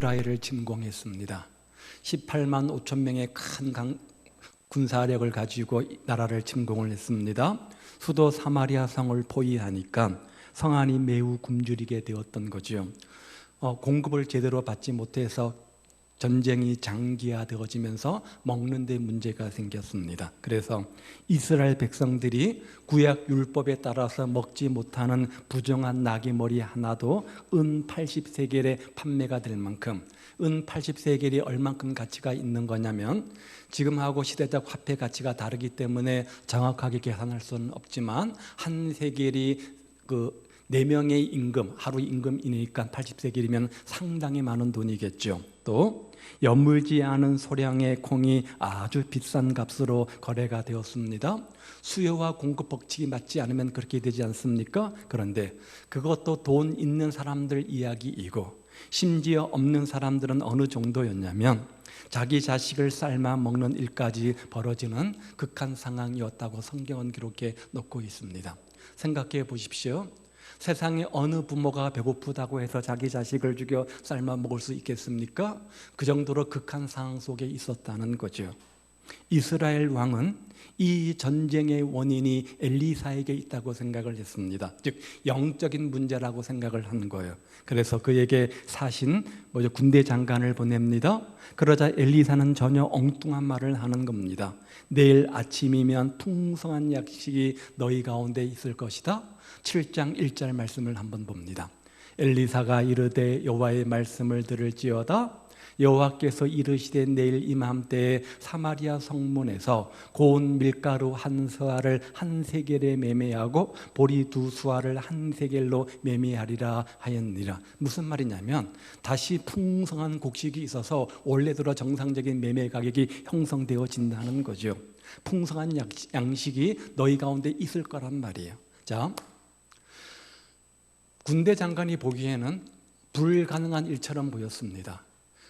이스라엘을 침공했습니다. 18만 5천 명의 큰 군사력을 가지고 나라를 침공을 했습니다. 수도 사마리아 성을 포위하니까 성 안이 매우 굶주리게 되었던 거죠. 공급을 제대로 받지 못해서 전쟁이 장기화되어지면서 먹는 데 문제가 생겼습니다. 그래서 이스라엘 백성들이 구약 율법에 따라서 먹지 못하는 부정한 나귀머리 하나도 은 80세겔에 판매가 될 만큼, 은 80세겔이 얼만큼 가치가 있는 거냐면 지금하고 시대적 화폐 가치가 다르기 때문에 정확하게 계산할 수는 없지만 한 세겔이 4명의 임금, 하루 임금이니까 80세겔이면 상당히 많은 돈이겠죠. 또 여물지 않은 소량의 콩이 아주 비싼 값으로 거래가 되었습니다. 수요와 공급 법칙이 맞지 않으면 그렇게 되지 않습니까? 그런데 그것도 돈 있는 사람들 이야기이고, 심지어 없는 사람들은 어느 정도였냐면 자기 자식을 삶아 먹는 일까지 벌어지는 극한 상황이었다고 성경은 기록해 놓고 있습니다. 생각해 보십시오. 세상에 어느 부모가 배고프다고 해서 자기 자식을 죽여 삶아 먹을 수 있겠습니까? 그 정도로 극한 상황 속에 있었다는 거죠. 이스라엘 왕은 이 전쟁의 원인이 엘리사에게 있다고 생각을 했습니다. 즉 영적인 문제라고 생각을 한 거예요. 그래서 그에게 군대 장관을 보냅니다. 그러자 엘리사는 전혀 엉뚱한 말을 하는 겁니다. 내일 아침이면 풍성한 양식이 너희 가운데 있을 것이다. 7장 1절 말씀을 한번 봅니다. 엘리사가 이르되 여호와의 말씀을 들을지어다. 여호와께서 이르시되 내일 이맘때에 사마리아 성문에서 고운 밀가루 한 서아를 한 세겔에 매매하고 보리 2수아를 한 세겔로 매매하리라 하였느니라. 무슨 말이냐면 다시 풍성한 곡식이 있어서 원래대로 정상적인 매매 가격이 형성되어진다는 거죠. 풍성한 양식이 너희 가운데 있을 거란 말이에요. 자, 군대 장관이 보기에는 불가능한 일처럼 보였습니다.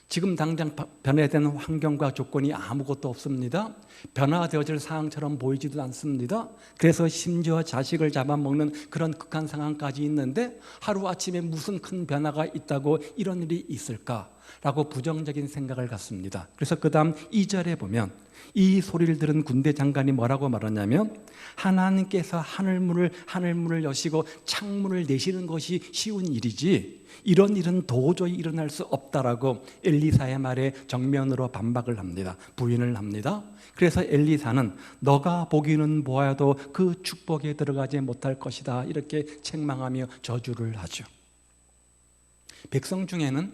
지금 당장 변화된 환경과 조건이 아무것도 없습니다. 변화되어질 상황처럼 보이지도 않습니다. 그래서 심지어 자식을 잡아먹는 그런 극한 상황까지 있는데 하루아침에 무슨 큰 변화가 있다고 이런 일이 있을까라고 부정적인 생각을 갖습니다. 그래서 그 다음 2절에 보면 이 소리를 들은 군대 장관이 뭐라고 말하냐면 하나님께서 하늘문을 여시고 창문을 내시는 것이 쉬운 일이지 이런 일은 도저히 일어날 수 없다라고 엘리사의 말에 정면으로 반박을 합니다. 부인을 합니다. 그래서 엘리사는 너가 보기는 보아도 그 축복에 들어가지 못할 것이다 이렇게 책망하며 저주를 하죠. 백성 중에는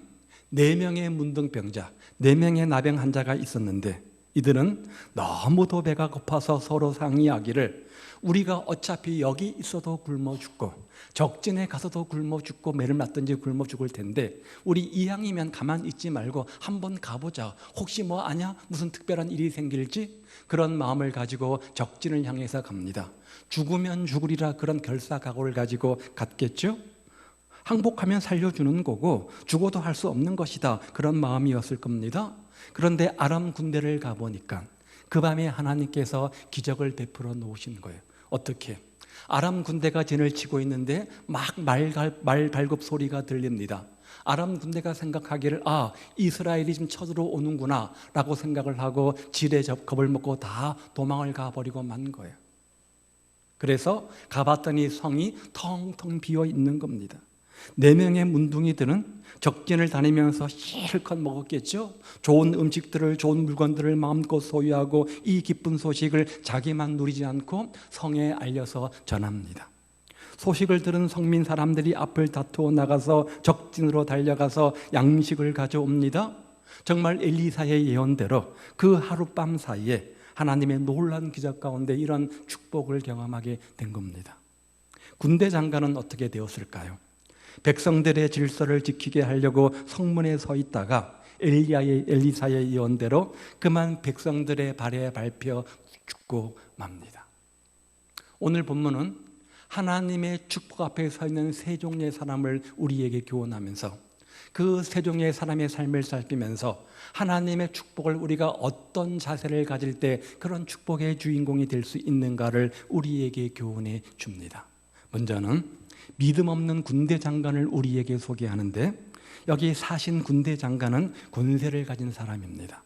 4명의 문둥병자, 4명의 나병 환자가 있었는데 이들은 너무도 배가 고파서 서로 상의하기를 우리가 어차피 여기 있어도 굶어 죽고 적진에 가서도 굶어 죽고 매를 맞든지 굶어 죽을 텐데 우리 이왕이면 가만히 있지 말고 한번 가보자. 혹시 뭐 아냐? 무슨 특별한 일이 생길지? 그런 마음을 가지고 적진을 향해서 갑니다. 죽으면 죽으리라 그런 결사각오를 가지고 갔겠죠? 항복하면 살려주는 거고 죽어도 할 수 없는 것이다 그런 마음이었을 겁니다. 그런데 아람 군대를 가보니까 그 밤에 하나님께서 기적을 베풀어 놓으신 거예요. 어떻게? 아람 군대가 진을 치고 있는데 막 말발굽 소리가 들립니다. 아람 군대가 생각하기를 이스라엘이 지금 쳐들어오는구나 라고 생각을 하고 지레 겁을 먹고 다 도망을 가버리고 만 거예요. 그래서 가봤더니 성이 텅텅 비어 있는 겁니다. 4명의 문둥이들은 적진을 다니면서 실컷 먹었겠죠. 좋은 음식들을, 좋은 물건들을 마음껏 소유하고 이 기쁜 소식을 자기만 누리지 않고 성에 알려서 전합니다. 소식을 들은 성민 사람들이 앞을 다투어 나가서 적진으로 달려가서 양식을 가져옵니다. 정말 엘리사의 예언대로 그 하룻밤 사이에 하나님의 놀라운 기적 가운데 이런 축복을 경험하게 된 겁니다. 군대 장관은 어떻게 되었을까요? 백성들의 질서를 지키게 하려고 성문에 서 있다가 엘리사의 예언대로 그만 백성들의 발에 밟혀 죽고 맙니다. 오늘 본문은 하나님의 축복 앞에 서 있는 세 종류의 사람을 우리에게 교훈하면서 그 세 종류의 사람의 삶을 살피면서 하나님의 축복을 우리가 어떤 자세를 가질 때 그런 축복의 주인공이 될 수 있는가를 우리에게 교훈해 줍니다. 먼저는 믿음 없는 군대 장관을 우리에게 소개하는데 여기 사신 군대 장관은 권세를 가진 사람입니다.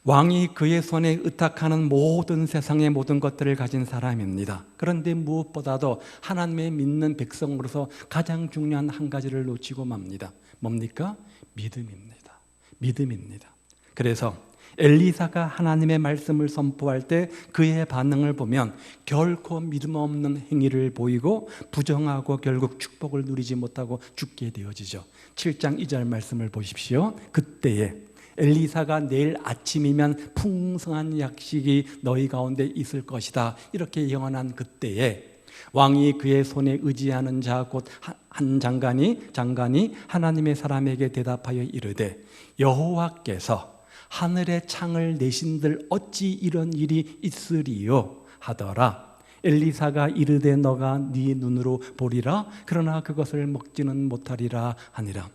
왕이 그의 손에 의탁하는 모든 세상의 모든 것들을 가진 사람입니다. 그런데 무엇보다도 하나님의 믿는 백성으로서 가장 중요한 한 가지를 놓치고 맙니다. 뭡니까? 믿음입니다. 믿음입니다. 그래서 엘리사가 하나님의 말씀을 선포할 때 그의 반응을 보면 결코 믿음 없는 행위를 보이고 부정하고 결국 축복을 누리지 못하고 죽게 되어지죠. 7장 2절 말씀을 보십시오. 그때에 엘리사가 내일 아침이면 풍성한 약식이 너희 가운데 있을 것이다. 이렇게 예언한 그때에 왕이 그의 손에 의지하는 자 곧 한 장관이 하나님의 사람에게 대답하여 이르되 여호와께서 하늘의 창을 내신들 어찌 이런 일이 있으리요 하더라. 엘리사가 이르되 너가 네 눈으로 보리라 그러나 그것을 먹지는 못하리라 하니라.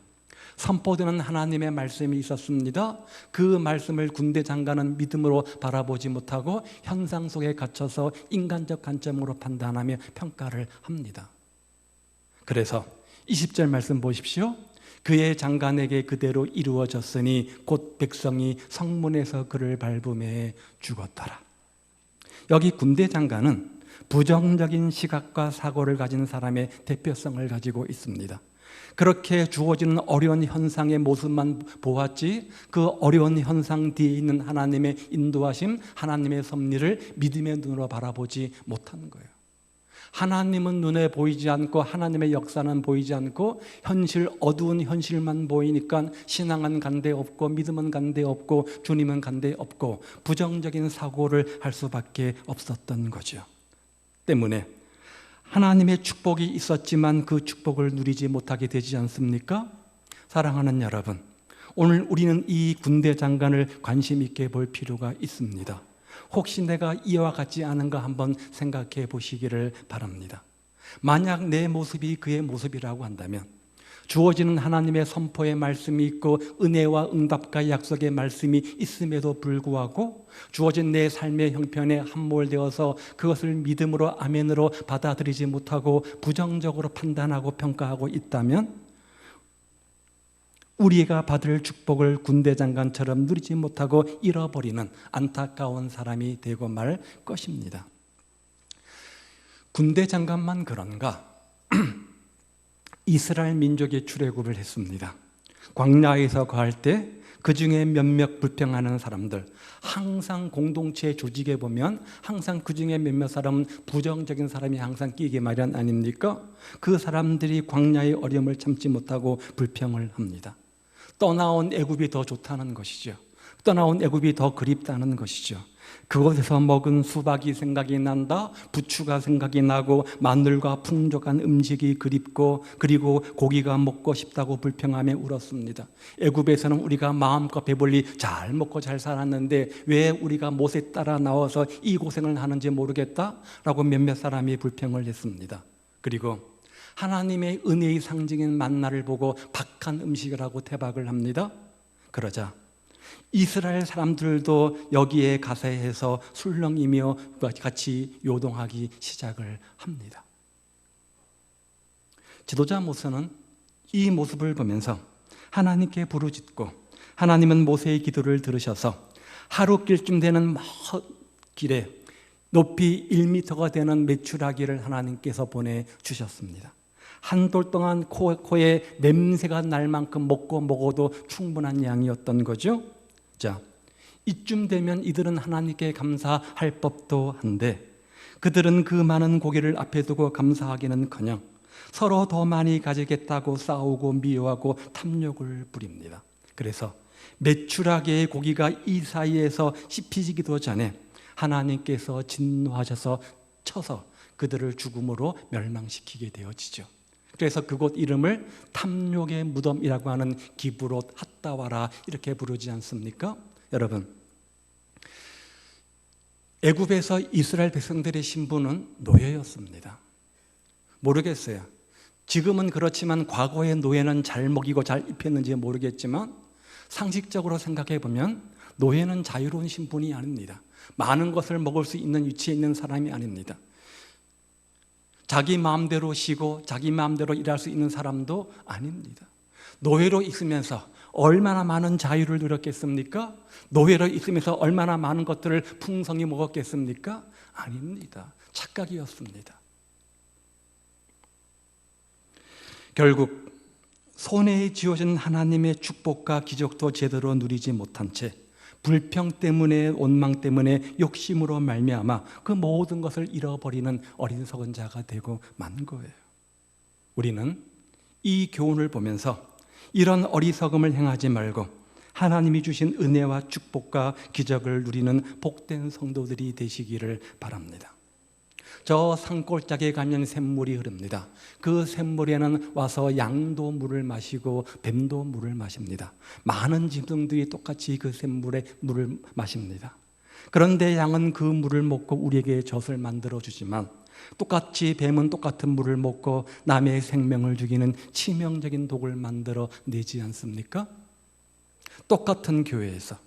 선포되는 하나님의 말씀이 있었습니다. 그 말씀을 군대 장관은 믿음으로 바라보지 못하고 현상 속에 갇혀서 인간적 관점으로 판단하며 평가를 합니다. 그래서 20절 말씀 보십시오. 그의 장관에게 그대로 이루어졌으니 곧 백성이 성문에서 그를 밟음에 죽었더라. 여기 군대 장관은 부정적인 시각과 사고를 가진 사람의 대표성을 가지고 있습니다. 그렇게 주어지는 어려운 현상의 모습만 보았지 그 어려운 현상 뒤에 있는 하나님의 인도하심, 하나님의 섭리를 믿음의 눈으로 바라보지 못하는 거예요. 하나님은 눈에 보이지 않고 하나님의 역사는 보이지 않고 현실, 어두운 현실만 보이니까 신앙은 간데 없고 믿음은 간데 없고 주님은 간데 없고 부정적인 사고를 할 수밖에 없었던 거죠. 때문에 하나님의 축복이 있었지만 그 축복을 누리지 못하게 되지 않습니까? 사랑하는 여러분, 오늘 우리는 이 군대 장관을 관심 있게 볼 필요가 있습니다. 혹시 내가 이와 같지 않은가 한번 생각해 보시기를 바랍니다. 만약 내 모습이 그의 모습이라고 한다면 주어지는 하나님의 선포의 말씀이 있고 은혜와 응답과 약속의 말씀이 있음에도 불구하고 주어진 내 삶의 형편에 함몰되어서 그것을 믿음으로 아멘으로 받아들이지 못하고 부정적으로 판단하고 평가하고 있다면 우리가 받을 축복을 군대 장관처럼 누리지 못하고 잃어버리는 안타까운 사람이 되고 말 것입니다. 군대 장관만 그런가? 이스라엘 민족이 출애굽을 했습니다. 광야에서 거할 때 그 중에 몇몇 불평하는 사람들, 항상 공동체 조직에 보면 항상 그 중에 몇몇 사람은 부정적인 사람이 항상 끼게 마련 아닙니까? 그 사람들이 광야의 어려움을 참지 못하고 불평을 합니다. 떠나온 애굽이 더 좋다는 것이죠. 떠나온 애굽이 더 그립다는 것이죠. 그곳에서 먹은 수박이 생각이 난다, 부추가 생각이 나고 마늘과 풍족한 음식이 그립고 그리고 고기가 먹고 싶다고 불평하며 울었습니다. 애굽에서는 우리가 마음껏 배불리 잘 먹고 잘 살았는데 왜 우리가 못에 따라 나와서 이 고생을 하는지 모르겠다라고 몇몇 사람이 불평을 했습니다. 그리고 하나님의 은혜의 상징인 만나를 보고 박한 음식이라고 태박을 합니다. 그러자 이스라엘 사람들도 여기에 가세해서 술렁이며 같이 요동하기 시작을 합니다. 지도자 모세는 이 모습을 보면서 하나님께 부르짖고 하나님은 모세의 기도를 들으셔서 하루길쯤 되는 먼 길에 높이 1m가 되는 메추라기를 하나님께서 보내주셨습니다. 한 돌 동안 코에 냄새가 날 만큼 먹어도 충분한 양이었던 거죠. 자, 이쯤 되면 이들은 하나님께 감사할 법도 한데 그들은 그 많은 고기를 앞에 두고 감사하기는커녕 서로 더 많이 가지겠다고 싸우고 미워하고 탐욕을 부립니다. 그래서 메추라기의 고기가 이 사이에서 씹히지기도 전에 하나님께서 진노하셔서 쳐서 그들을 죽음으로 멸망시키게 되어지죠. 그래서 그곳 이름을 탐욕의 무덤이라고 하는 기브롯 핫다와라 이렇게 부르지 않습니까? 여러분, 애굽에서 이스라엘 백성들의 신분은 노예였습니다. 모르겠어요. 지금은 그렇지만 과거의 노예는 잘 먹이고 잘 입혔는지 모르겠지만 상식적으로 생각해 보면 노예는 자유로운 신분이 아닙니다. 많은 것을 먹을 수 있는 위치에 있는 사람이 아닙니다. 자기 마음대로 쉬고 자기 마음대로 일할 수 있는 사람도 아닙니다. 노예로 있으면서 얼마나 많은 자유를 누렸겠습니까? 노예로 있으면서 얼마나 많은 것들을 풍성히 먹었겠습니까? 아닙니다. 착각이었습니다. 결국 손에 쥐어진 하나님의 축복과 기적도 제대로 누리지 못한 채 불평 때문에, 원망 때문에, 욕심으로 말미암아 그 모든 것을 잃어버리는 어리석은 자가 되고 만 거예요. 우리는 이 교훈을 보면서 이런 어리석음을 행하지 말고 하나님이 주신 은혜와 축복과 기적을 누리는 복된 성도들이 되시기를 바랍니다. 저 산골짜기에 가면 샘물이 흐릅니다. 그 샘물에는 와서 양도 물을 마시고 뱀도 물을 마십니다. 많은 짐승들이 똑같이 그 샘물에 물을 마십니다. 그런데 양은 그 물을 먹고 우리에게 젖을 만들어 주지만 똑같이 뱀은 똑같은 물을 먹고 남의 생명을 죽이는 치명적인 독을 만들어 내지 않습니까? 똑같은 교회에서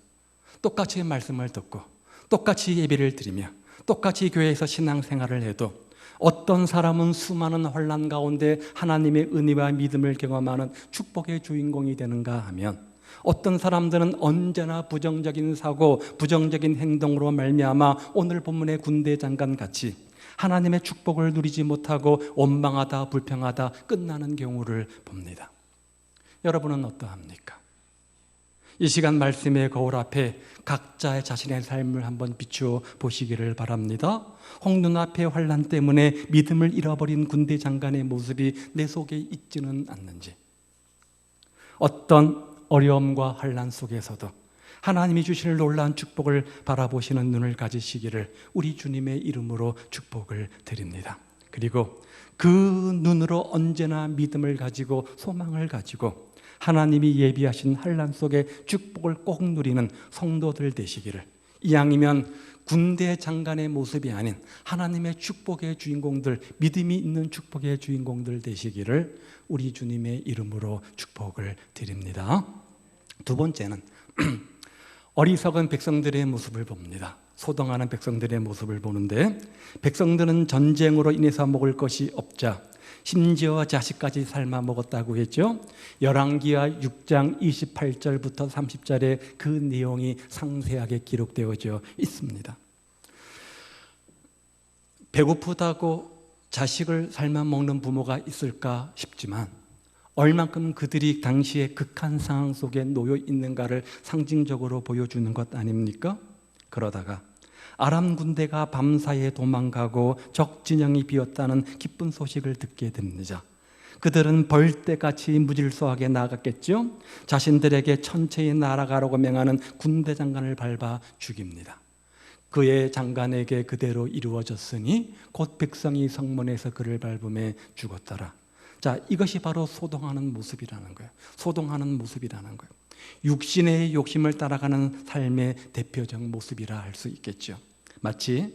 똑같이 말씀을 듣고 똑같이 예배를 드리며 똑같이 교회에서 신앙생활을 해도 어떤 사람은 수많은 환난 가운데 하나님의 은혜와 믿음을 경험하는 축복의 주인공이 되는가 하면 어떤 사람들은 언제나 부정적인 사고, 부정적인 행동으로 말미암아 오늘 본문의 군대 장관 같이 하나님의 축복을 누리지 못하고 원망하다, 불평하다 끝나는 경우를 봅니다. 여러분은 어떠합니까? 이 시간 말씀의 거울 앞에 각자의 자신의 삶을 한번 비추어 보시기를 바랍니다. 홍눈앞의 환난 때문에 믿음을 잃어버린 군대 장관의 모습이 내 속에 있지는 않는지, 어떤 어려움과 환난 속에서도 하나님이 주실 놀라운 축복을 바라보시는 눈을 가지시기를 우리 주님의 이름으로 축복을 드립니다. 그리고 그 눈으로 언제나 믿음을 가지고 소망을 가지고 하나님이 예비하신 환난 속에 축복을 꼭 누리는 성도들 되시기를, 이왕이면 군대 장관의 모습이 아닌 하나님의 축복의 주인공들, 믿음이 있는 축복의 주인공들 되시기를 우리 주님의 이름으로 축복을 드립니다. 두 번째는 어리석은 백성들의 모습을 봅니다. 소동하는 백성들의 모습을 보는데, 백성들은 전쟁으로 인해서 먹을 것이 없자 심지어 자식까지 삶아 먹었다고 했죠. 열왕기하 6장 28절부터 30절에 그 내용이 상세하게 기록되어져 있습니다. 배고프다고 자식을 삶아 먹는 부모가 있을까 싶지만 얼만큼 그들이 당시에 극한 상황 속에 놓여 있는가를 상징적으로 보여주는 것 아닙니까? 그러다가 아람 군대가 밤사이에 도망가고 적 진영이 비었다는 기쁜 소식을 듣게 됩니다. 그들은 벌떼같이 무질서하게 나갔겠죠. 자신들에게 천천히 날아가라고 명하는 군대 장관을 밟아 죽입니다. 그의 장관에게 그대로 이루어졌으니 곧 백성이 성문에서 그를 밟음에 죽었더라. 자, 이것이 바로 소동하는 모습이라는 거예요. 소동하는 모습이라는 거예요. 육신의 욕심을 따라가는 삶의 대표적 모습이라 할 수 있겠죠. 마치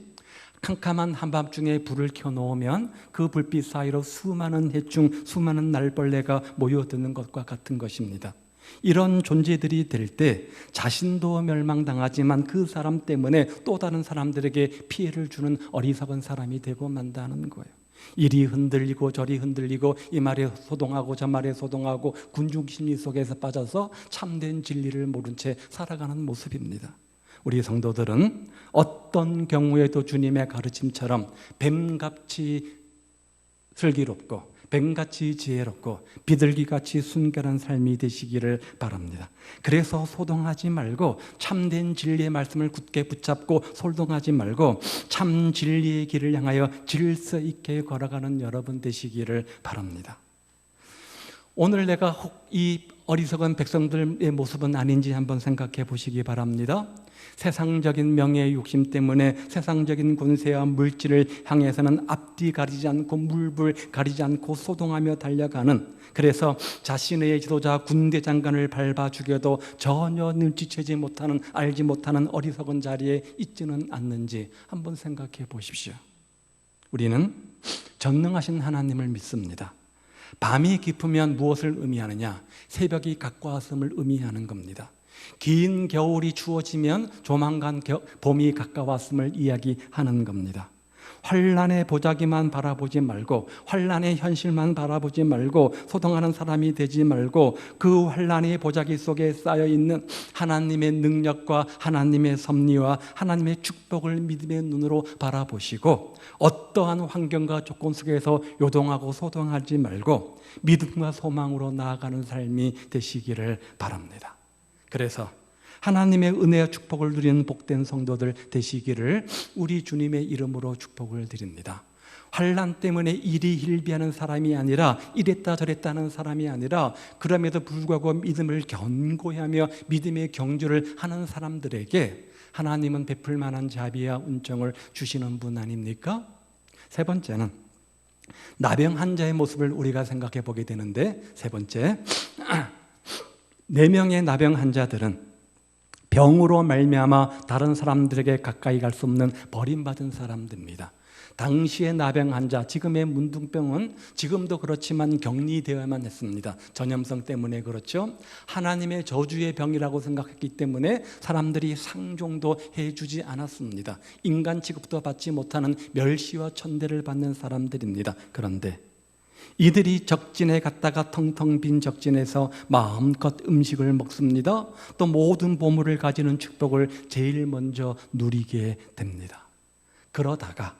캄캄한 한밤중에 불을 켜놓으면 그 불빛 사이로 수많은 해충, 수많은 날벌레가 모여드는 것과 같은 것입니다. 이런 존재들이 될 때 자신도 멸망당하지만 그 사람 때문에 또 다른 사람들에게 피해를 주는 어리석은 사람이 되고 만다는 거예요. 이리 흔들리고 저리 흔들리고 이 말에 소동하고 저 말에 소동하고 군중심리 속에서 빠져서 참된 진리를 모른 채 살아가는 모습입니다. 우리 성도들은 어떤 경우에도 주님의 가르침처럼 뱀같이 슬기롭고 뱀같이 지혜롭고 비둘기같이 순결한 삶이 되시기를 바랍니다. 그래서 소동하지 말고 참된 진리의 말씀을 굳게 붙잡고 소동하지 말고 참 진리의 길을 향하여 질서 있게 걸어가는 여러분 되시기를 바랍니다. 오늘 내가 혹 이 어리석은 백성들의 모습은 아닌지 한번 생각해 보시기 바랍니다. 세상적인 명예의 욕심 때문에 세상적인 권세와 물질을 향해서는 앞뒤 가리지 않고 물불 가리지 않고 소동하며 달려가는, 그래서 자신의 지도자 군대 장관을 밟아 죽여도 전혀 눈치채지 못하는, 알지 못하는 어리석은 자리에 있지는 않는지 한번 생각해 보십시오. 우리는 전능하신 하나님을 믿습니다. 밤이 깊으면 무엇을 의미하느냐? 새벽이 가까웠음을 의미하는 겁니다. 긴 겨울이 추워지면 조만간 봄이 가까웠음을 이야기하는 겁니다. 환난의 보자기만 바라보지 말고, 환난의 현실만 바라보지 말고, 소동하는 사람이 되지 말고, 그 환난의 보자기 속에 쌓여 있는 하나님의 능력과 하나님의 섭리와 하나님의 축복을 믿음의 눈으로 바라보시고, 어떠한 환경과 조건 속에서 요동하고 소동하지 말고 믿음과 소망으로 나아가는 삶이 되시기를 바랍니다. 그래서 하나님의 은혜와 축복을 누리는 복된 성도들 되시기를 우리 주님의 이름으로 축복을 드립니다. 환난 때문에 이리힐비하는 사람이 아니라, 이랬다 저랬다 하는 사람이 아니라, 그럼에도 불구하고 믿음을 견고히 하며 믿음의 경주를 하는 사람들에게 하나님은 베풀 만한 자비와 은총을 주시는 분 아닙니까? 세 번째는 나병 환자의 모습을 우리가 생각해 보게 되는데, 세 번째, 4명의 나병 환자들은 병으로 말미암아 다른 사람들에게 가까이 갈 수 없는 버림받은 사람들입니다. 당시의 나병 환자, 지금의 문둥병은 지금도 그렇지만 격리되어야만 했습니다. 전염성 때문에 그렇죠. 하나님의 저주의 병이라고 생각했기 때문에 사람들이 상종도 해주지 않았습니다. 인간 취급도 받지 못하는 멸시와 천대를 받는 사람들입니다. 그런데 이들이 적진에 갔다가 텅텅 빈 적진에서 마음껏 음식을 먹습니다. 또 모든 보물을 가지는 축복을 제일 먼저 누리게 됩니다. 그러다가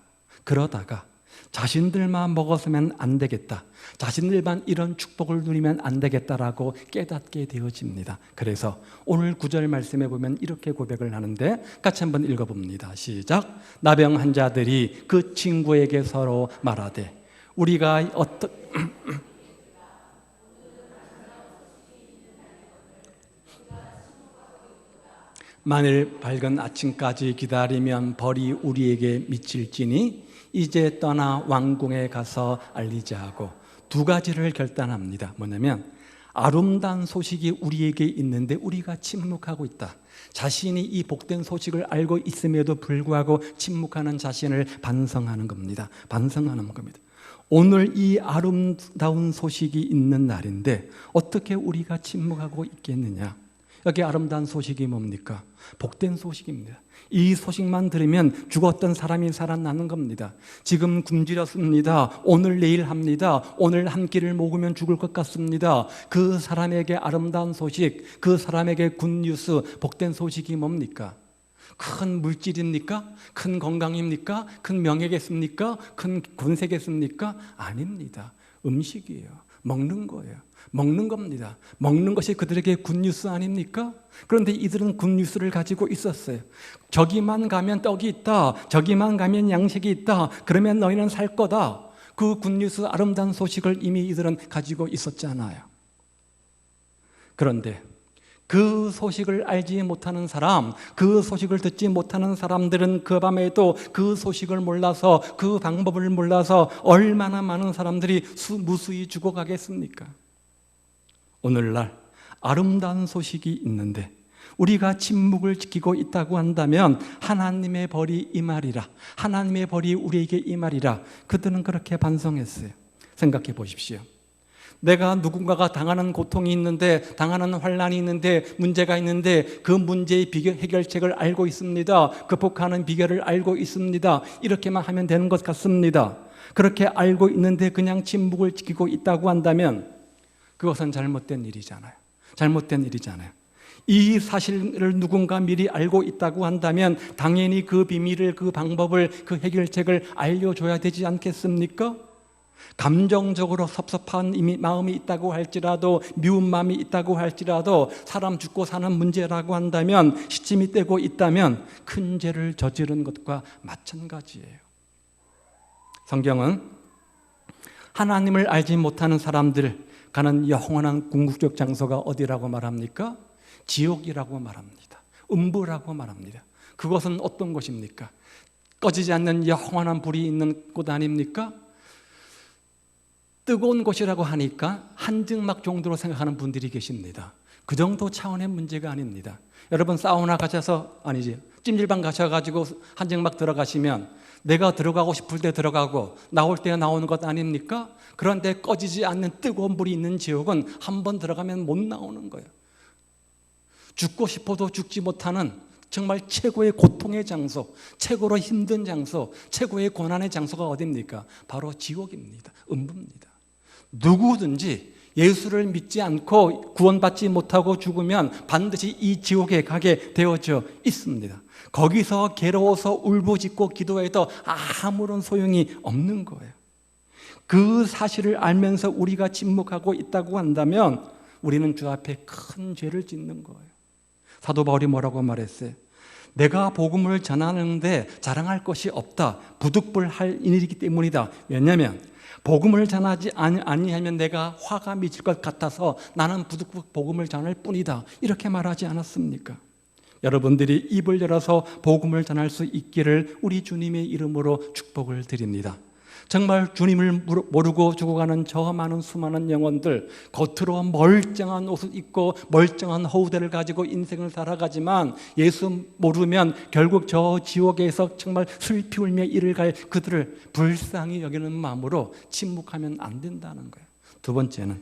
자신들만 먹었으면 안 되겠다, 자신들만 이런 축복을 누리면 안 되겠다라고 깨닫게 되어집니다. 그래서 오늘 9절 말씀에 보면 이렇게 고백을 하는데, 같이 한번 읽어봅니다. 시작. 나병 환자들이 그 친구에게 서로 말하되, 우리가 만일 밝은 아침까지 기다리면 벌이 우리에게 미칠지니 이제 떠나 왕궁에 가서 알리자 하고, 2가지를 결단합니다. 뭐냐면, 아름다운 소식이 우리에게 있는데 우리가 침묵하고 있다. 자신이 이 복된 소식을 알고 있음에도 불구하고 침묵하는 자신을 반성하는 겁니다. 반성하는 겁니다. 오늘 이 아름다운 소식이 있는 날인데 어떻게 우리가 침묵하고 있겠느냐? 여기 아름다운 소식이 뭡니까? 복된 소식입니다. 이 소식만 들으면 죽었던 사람이 살아나는 겁니다. 지금 굶주렸습니다. 오늘 내일 합니다. 오늘 한 끼를 먹으면 죽을 것 같습니다. 그 사람에게 아름다운 소식, 그 사람에게 굿뉴스, 복된 소식이 뭡니까? 큰 물질입니까? 큰 건강입니까? 큰 명예겠습니까? 큰 권세겠습니까? 아닙니다. 음식이에요. 먹는 거예요. 먹는 겁니다. 먹는 것이 그들에게 굿뉴스 아닙니까? 그런데 이들은 굿뉴스를 가지고 있었어요. 저기만 가면 떡이 있다, 저기만 가면 양식이 있다, 그러면 너희는 살 거다. 그 굿뉴스, 아름다운 소식을 이미 이들은 가지고 있었잖아요. 그런데 그 소식을 알지 못하는 사람, 그 소식을 듣지 못하는 사람들은 그 밤에도 그 소식을 몰라서, 그 방법을 몰라서 얼마나 많은 사람들이 무수히 죽어가겠습니까? 오늘날 아름다운 소식이 있는데 우리가 침묵을 지키고 있다고 한다면 하나님의 벌이 임하리라, 하나님의 벌이 우리에게 임하리라. 그들은 그렇게 반성했어요. 생각해 보십시오. 내가 누군가가 당하는 고통이 있는데, 당하는 환난이 있는데, 문제가 있는데 그 문제의 해결책을 알고 있습니다. 극복하는 비결을 알고 있습니다. 이렇게만 하면 되는 것 같습니다. 그렇게 알고 있는데 그냥 침묵을 지키고 있다고 한다면 그것은 잘못된 일이잖아요. 잘못된 일이잖아요. 이 사실을 누군가 미리 알고 있다고 한다면 당연히 그 비밀을, 그 방법을, 그 해결책을 알려줘야 되지 않겠습니까? 감정적으로 섭섭한 마음이 있다고 할지라도, 미운 마음이 있다고 할지라도, 사람 죽고 사는 문제라고 한다면, 시침이 떼고 있다면 큰 죄를 저지른 것과 마찬가지예요. 성경은 하나님을 알지 못하는 사람들 가는 영원한 궁극적 장소가 어디라고 말합니까? 지옥이라고 말합니다. 음부라고 말합니다. 그것은 어떤 곳입니까? 꺼지지 않는 영원한 불이 있는 곳 아닙니까? 뜨거운 곳이라고 하니까 한증막 정도로 생각하는 분들이 계십니다. 그 정도 차원의 문제가 아닙니다. 여러분 사우나 가셔서, 아니지, 찜질방 가셔가지고 한증막 들어가시면 내가 들어가고 싶을 때 들어가고 나올 때 나오는 것 아닙니까? 그런데 꺼지지 않는 뜨거운 불이 있는 지옥은 한 번 들어가면 못 나오는 거예요. 죽고 싶어도 죽지 못하는 정말 최고의 고통의 장소, 최고로 힘든 장소, 최고의 고난의 장소가 어디입니까? 바로 지옥입니다. 음부입니다. 누구든지 예수를 믿지 않고 구원받지 못하고 죽으면 반드시 이 지옥에 가게 되어져 있습니다. 거기서 괴로워서 울부짖고 기도해도 아무런 소용이 없는 거예요. 그 사실을 알면서 우리가 침묵하고 있다고 한다면 우리는 주 앞에 큰 죄를 짓는 거예요. 사도 바울이 뭐라고 말했어요? 내가 복음을 전하는데 자랑할 것이 없다. 부득불할 일이기 때문이다. 왜냐하면 복음을 전하지 아니하면 내가 화가 미칠 것 같아서 나는 부득불 복음을 전할 뿐이다. 이렇게 말하지 않았습니까? 여러분들이 입을 열어서 복음을 전할 수 있기를 우리 주님의 이름으로 축복을 드립니다. 정말 주님을 모르고 죽어가는 저 많은 수많은 영혼들, 겉으로 멀쩡한 옷을 입고 멀쩡한 허우대를 가지고 인생을 살아가지만 예수 모르면 결국 저 지옥에서 정말 슬피 울며 이를 갈 그들을 불쌍히 여기는 마음으로 침묵하면 안 된다는 거예요. 두 번째는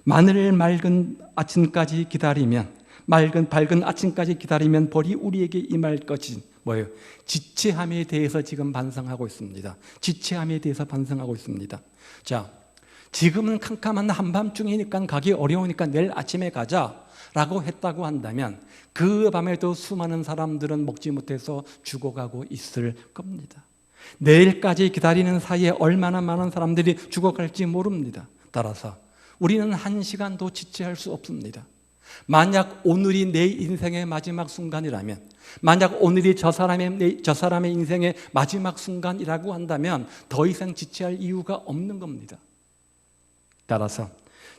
만일 밝은 아침까지 기다리면 밝은 아침까지 기다리면 벌이 우리에게 임할 것이 뭐예요? 지체함에 대해서 지금 반성하고 있습니다. 지체함에 대해서 반성하고 있습니다. 자, 지금은 캄캄한 한밤중이니까 가기 어려우니까 내일 아침에 가자라고 했다고 한다면 그 밤에도 수많은 사람들은 먹지 못해서 죽어가고 있을 겁니다. 내일까지 기다리는 사이에 얼마나 많은 사람들이 죽어갈지 모릅니다. 따라서 우리는 한 시간도 지체할 수 없습니다. 만약 오늘이 내 인생의 마지막 순간이라면, 만약 오늘이 저 사람의 인생의 마지막 순간이라고 한다면 더 이상 지체할 이유가 없는 겁니다. 따라서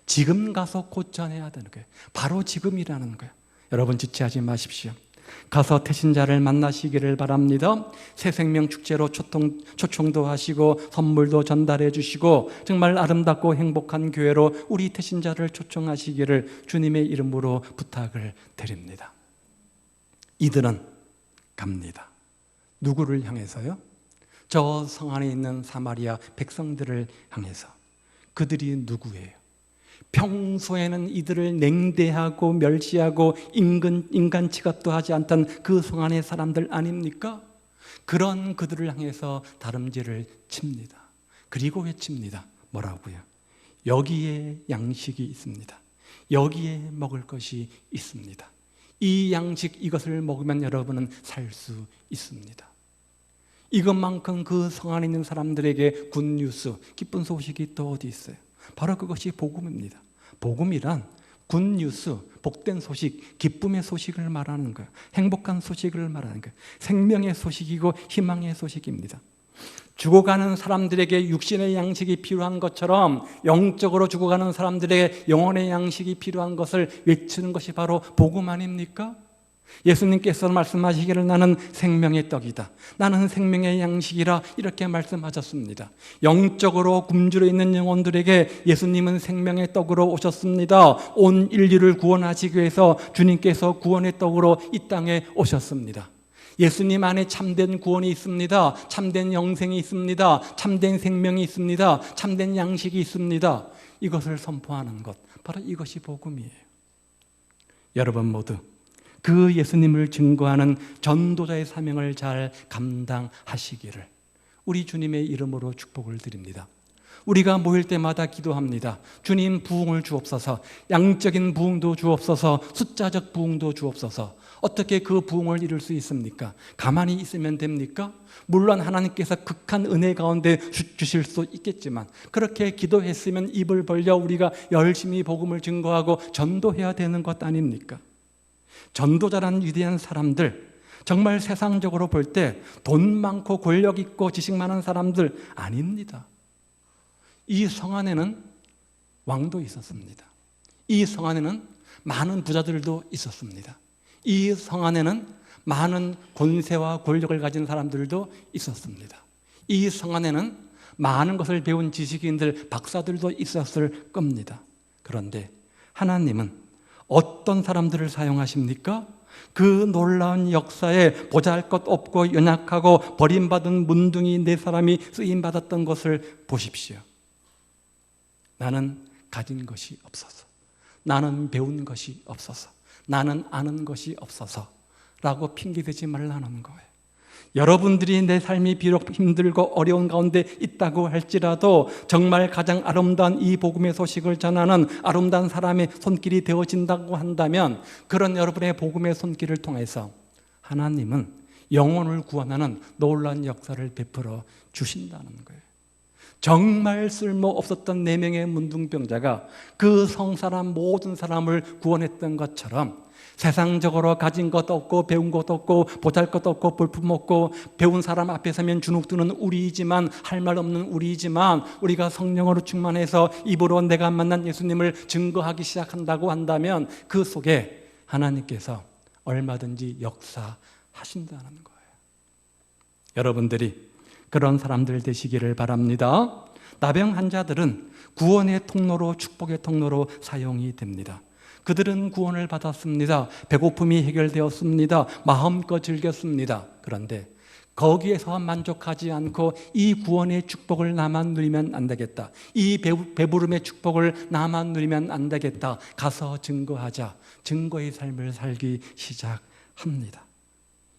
지금 가서 고쳐내야 되는 거예요. 바로 지금이라는 거예요. 여러분 지체하지 마십시오. 가서 태신자를 만나시기를 바랍니다. 새 생명 축제로 초청도 하시고 선물도 전달해 주시고 정말 아름답고 행복한 교회로 우리 태신자를 초청하시기를 주님의 이름으로 부탁을 드립니다. 이들은 갑니다. 누구를 향해서요? 저 성 안에 있는 사마리아 백성들을 향해서. 그들이 누구예요? 평소에는 이들을 냉대하고 멸시하고 인간 취급도 하지 않던 그 성 안의 사람들 아닙니까? 그런 그들을 향해서 다름질을 칩니다. 그리고 외칩니다. 뭐라고요? 여기에 양식이 있습니다. 여기에 먹을 것이 있습니다. 이 양식, 이것을 먹으면 여러분은 살 수 있습니다. 이것만큼 그 성 안에 있는 사람들에게 굿뉴스, 기쁜 소식이 또 어디 있어요? 바로 그것이 복음입니다. 복음이란 굿뉴스, 복된 소식, 기쁨의 소식을 말하는 거예요. 행복한 소식을 말하는 거예요. 생명의 소식이고 희망의 소식입니다. 죽어가는 사람들에게 육신의 양식이 필요한 것처럼 영적으로 죽어가는 사람들에게 영혼의 양식이 필요한 것을 외치는 것이 바로 복음 아닙니까? 예수님께서 말씀하시기를 나는 생명의 떡이다. 나는 생명의 양식이라 이렇게 말씀하셨습니다. 영적으로 굶주려 있는 영혼들에게 예수님은 생명의 떡으로 오셨습니다. 온 인류를 구원하시기 위해서 주님께서 구원의 떡으로 이 땅에 오셨습니다. 예수님 안에 참된 구원이 있습니다. 참된 영생이 있습니다. 참된 생명이 있습니다. 참된 양식이 있습니다. 이것을 선포하는 것, 바로 이것이 복음이에요. 여러분 모두 그 예수님을 증거하는 전도자의 사명을 잘 감당하시기를 우리 주님의 이름으로 축복을 드립니다. 우리가 모일 때마다 기도합니다. 주님 부흥을 주옵소서. 양적인 부흥도 주옵소서. 숫자적 부흥도 주옵소서. 어떻게 그 부흥을 이룰 수 있습니까? 가만히 있으면 됩니까? 물론 하나님께서 극한 은혜 가운데 주실 수 있겠지만 그렇게 기도했으면 입을 벌려 우리가 열심히 복음을 증거하고 전도해야 되는 것 아닙니까? 전도자라는 위대한 사람들, 정말 세상적으로 볼 때 돈 많고 권력 있고 지식 많은 사람들 아닙니다. 이 성 안에는 왕도 있었습니다. 이 성 안에는 많은 부자들도 있었습니다. 이 성 안에는 많은 권세와 권력을 가진 사람들도 있었습니다. 이 성 안에는 많은 것을 배운 지식인들, 박사들도 있었을 겁니다. 그런데 하나님은 어떤 사람들을 사용하십니까? 그 놀라운 역사에 보잘것 없고 연약하고 버림받은 문둥이 네 사람이 쓰임받았던 것을 보십시오. 나는 가진 것이 없어서, 나는 배운 것이 없어서, 나는 아는 것이 없어서 라고 핑계대지 말라는 거예요. 여러분들이 내 삶이 비록 힘들고 어려운 가운데 있다고 할지라도 정말 가장 아름다운 이 복음의 소식을 전하는 아름다운 사람의 손길이 되어진다고 한다면 그런 여러분의 복음의 손길을 통해서 하나님은 영혼을 구원하는 놀라운 역사를 베풀어 주신다는 거예요. 정말 쓸모없었던 4명의 문둥병자가 그 성사람 모든 사람을 구원했던 것처럼 세상적으로 가진 것 없고 배운 것 없고 보잘것 없고 볼품 없고 배운 사람 앞에 서면 주눅 드는 우리이지만 할 말 없는 우리이지만 우리가 성령으로 충만해서 입으로 내가 만난 예수님을 증거하기 시작한다고 한다면 그 속에 하나님께서 얼마든지 역사하신다는 거예요. 여러분들이 그런 사람들 되시기를 바랍니다. 나병 환자들은 구원의 통로로 축복의 통로로 사용이 됩니다. 그들은 구원을 받았습니다. 배고픔이 해결되었습니다. 마음껏 즐겼습니다. 그런데 거기에서 만족하지 않고 이 구원의 축복을 나만 누리면 안 되겠다. 이 배부름의 축복을 나만 누리면 안 되겠다. 가서 증거하자. 증거의 삶을 살기 시작합니다.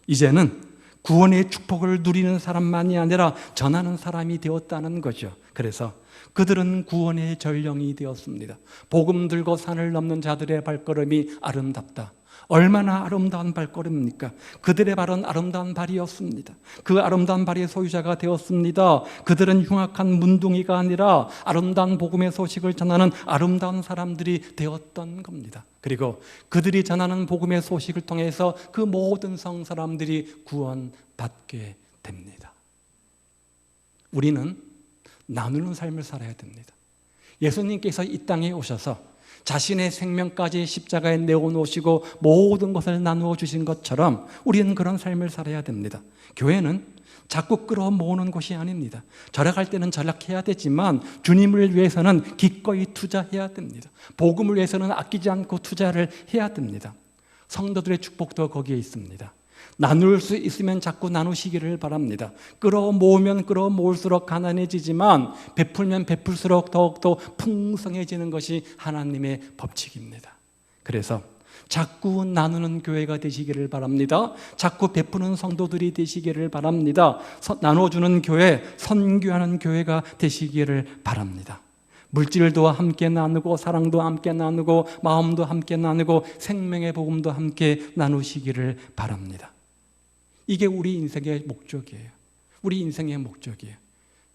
이제는 구원의 축복을 누리는 사람만이 아니라 전하는 사람이 되었다는 거죠. 그래서 그들은 구원의 전령이 되었습니다. 복음 들고 산을 넘는 자들의 발걸음이 아름답다. 얼마나 아름다운 발걸음입니까? 그들의 발은 아름다운 발이었습니다. 그 아름다운 발의 소유자가 되었습니다. 그들은 흉악한 문둥이가 아니라 아름다운 복음의 소식을 전하는 아름다운 사람들이 되었던 겁니다. 그리고 그들이 전하는 복음의 소식을 통해서 그 모든 성 사람들이 구원받게 됩니다. 우리는 나누는 삶을 살아야 됩니다. 예수님께서 이 땅에 오셔서 자신의 생명까지 십자가에 내어놓으시고 모든 것을 나누어 주신 것처럼 우리는 그런 삶을 살아야 됩니다. 교회는 자꾸 끌어모으는 곳이 아닙니다. 절약할 때는 절약해야 되지만 주님을 위해서는 기꺼이 투자해야 됩니다. 복음을 위해서는 아끼지 않고 투자를 해야 됩니다. 성도들의 축복도 거기에 있습니다. 나눌 수 있으면 자꾸 나누시기를 바랍니다. 끌어모으면 끌어모을수록 가난해지지만 베풀면 베풀수록 더욱더 풍성해지는 것이 하나님의 법칙입니다. 그래서 자꾸 나누는 교회가 되시기를 바랍니다. 자꾸 베푸는 성도들이 되시기를 바랍니다. 나눠주는 교회, 선교하는 교회가 되시기를 바랍니다. 물질도 함께 나누고 사랑도 함께 나누고 마음도 함께 나누고 생명의 복음도 함께 나누시기를 바랍니다. 이게 우리 인생의 목적이에요. 우리 인생의 목적이에요.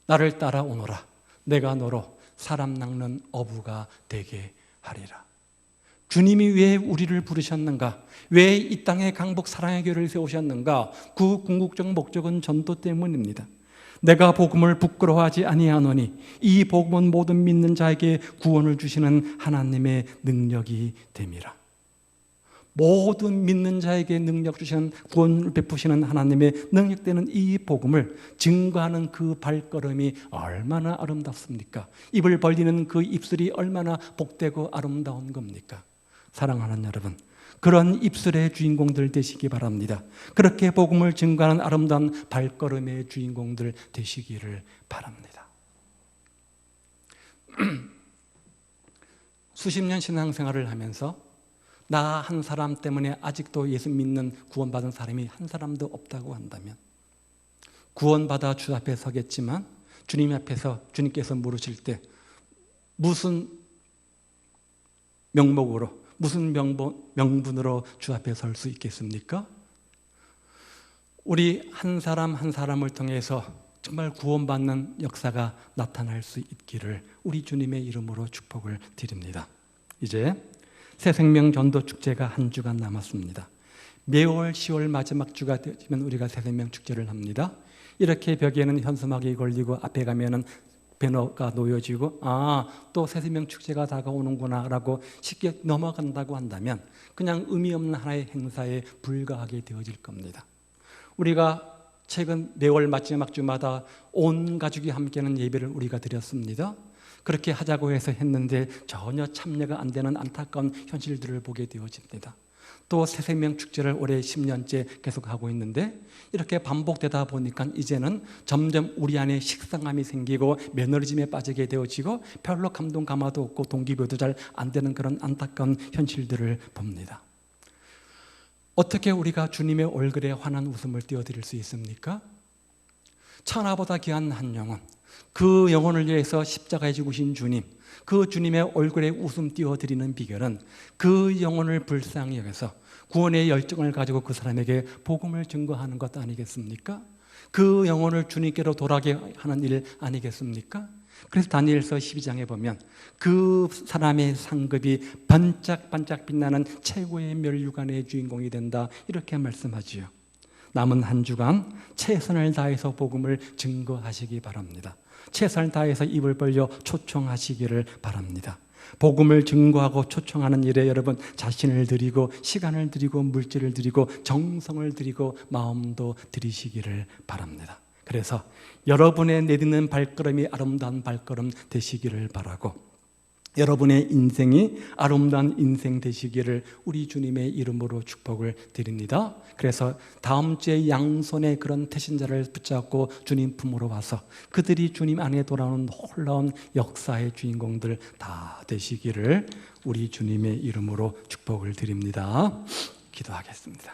나를 따라오너라. 내가 너로 사람 낚는 어부가 되게 하리라. 주님이 왜 우리를 부르셨는가? 왜 이 땅에 강복 사랑의 교회를 세우셨는가? 그 궁극적 목적은 전도 때문입니다. 내가 복음을 부끄러워하지 아니하노니 이 복음은 모든 믿는 자에게 구원을 주시는 하나님의 능력이 됨이라. 모든 믿는 자에게 능력 주시는 구원을 베푸시는 하나님의 능력되는 이 복음을 증거하는 그 발걸음이 얼마나 아름답습니까? 입을 벌리는 그 입술이 얼마나 복되고 아름다운 겁니까? 사랑하는 여러분, 그런 입술의 주인공들 되시기 바랍니다. 그렇게 복음을 증거하는 아름다운 발걸음의 주인공들 되시기를 바랍니다. 수십 년 신앙생활을 하면서 나 한 사람 때문에 아직도 예수 믿는 구원받은 사람이 한 사람도 없다고 한다면 구원받아 주 앞에 서겠지만 주님 앞에서 주님께서 물으실 때 무슨 명목으로 무슨 명분으로 주 앞에 설 수 있겠습니까? 우리 한 사람 한 사람을 통해서 정말 구원받는 역사가 나타날 수 있기를 우리 주님의 이름으로 축복을 드립니다. 이제 새생명 전도 축제가 한 주간 남았습니다. 매월 10월 마지막 주가 되면 우리가 새생명 축제를 합니다. 이렇게 벽에는 현수막이 걸리고 앞에 가면은 배너가 놓여지고 또 새생명 축제가 다가오는구나 라고 쉽게 넘어간다고 한다면 그냥 의미 없는 하나의 행사에 불과하게 되어질 겁니다. 우리가 최근 매월 마지막 주마다 온 가족이 함께하는 예배를 우리가 드렸습니다. 그렇게 하자고 해서 했는데 전혀 참여가 안 되는 안타까운 현실들을 보게 되어집니다. 또 새생명 축제를 올해 10년째 계속하고 있는데 이렇게 반복되다 보니까 이제는 점점 우리 안에 식상함이 생기고 매너리즘에 빠지게 되어지고 별로 감동 감화도 없고 동기부여도 잘 안 되는 그런 안타까운 현실들을 봅니다. 어떻게 우리가 주님의 얼굴에 환한 웃음을 띄워드릴 수 있습니까? 천하보다 귀한 한 영혼, 그 영혼을 위해서 십자가에 죽으신 주님, 그 주님의 얼굴에 웃음 띄워드리는 비결은 그 영혼을 불쌍히 여겨서 구원의 열정을 가지고 그 사람에게 복음을 증거하는 것 아니겠습니까? 그 영혼을 주님께로 돌아가게 하는 일 아니겠습니까? 그래서 다니엘서 12장에 보면 그 사람의 상급이 반짝반짝 빛나는 최고의 면류관의 주인공이 된다, 이렇게 말씀하지요. 남은 한 주간 최선을 다해서 복음을 증거하시기 바랍니다. 최선을 다해서 입을 벌려 초청하시기를 바랍니다. 복음을 증거하고 초청하는 일에 여러분 자신을 드리고 시간을 드리고 물질을 드리고 정성을 드리고 마음도 드리시기를 바랍니다. 그래서 여러분의 내딛는 발걸음이 아름다운 발걸음 되시기를 바라고, 여러분의 인생이 아름다운 인생 되시기를 우리 주님의 이름으로 축복을 드립니다. 그래서 다음 주에 양손에 그런 태신자를 붙잡고 주님 품으로 와서 그들이 주님 안에 돌아오는 놀라운 역사의 주인공들 다 되시기를 우리 주님의 이름으로 축복을 드립니다. 기도하겠습니다.